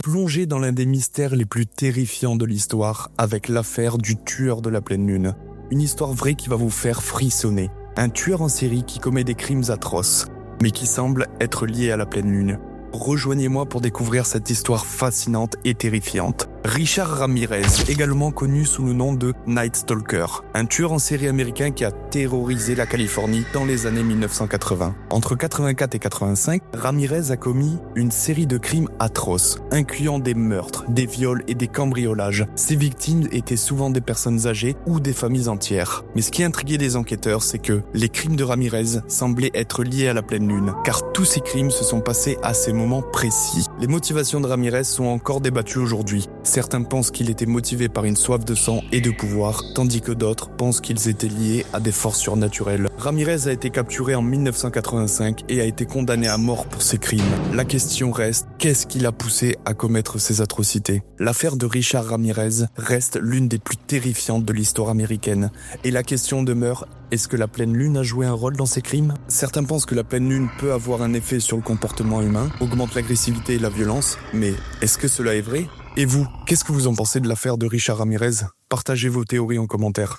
plonger dans l'un des mystères les plus terrifiants de l'histoire avec l'affaire du tueur de la pleine lune. Une histoire vraie qui va vous faire frissonner. Un tueur en série qui commet des crimes atroces, mais qui semble être lié à la pleine lune. Rejoignez-moi pour découvrir cette histoire fascinante et terrifiante. Richard Ramirez, également connu sous le nom de Night Stalker, un tueur en série américain qui a terrorisé la Californie dans les années 1980. Entre 84 et 85, Ramirez a commis une série de crimes atroces, incluant des meurtres, des viols et des cambriolages. Ses victimes étaient souvent des personnes âgées ou des familles entières. Mais ce qui intriguait les enquêteurs, c'est que les crimes de Ramirez semblaient être liés à la pleine lune, car tous ces crimes se sont passés à ces moments précis. Les motivations de Ramirez sont encore débattues aujourd'hui. Certains pensent qu'il était motivé par une soif de sang et de pouvoir, tandis que d'autres pensent qu'ils étaient liés à des forces surnaturelles. Ramirez a été capturé en 1985 et a été condamné à mort pour ses crimes. La question reste, qu'est-ce qui l'a poussé à commettre ces atrocités ? L'affaire de Richard Ramirez reste l'une des plus terrifiantes de l'histoire américaine. Et la question demeure, est-ce que la pleine lune a joué un rôle dans ces crimes ? Certains pensent que la pleine lune peut avoir un effet sur le comportement humain, augmente l'agressivité et la violence, mais est-ce que cela est vrai ? Et vous, qu'est-ce que vous en pensez de l'affaire de Richard Ramirez ? Partagez vos théories en commentaire.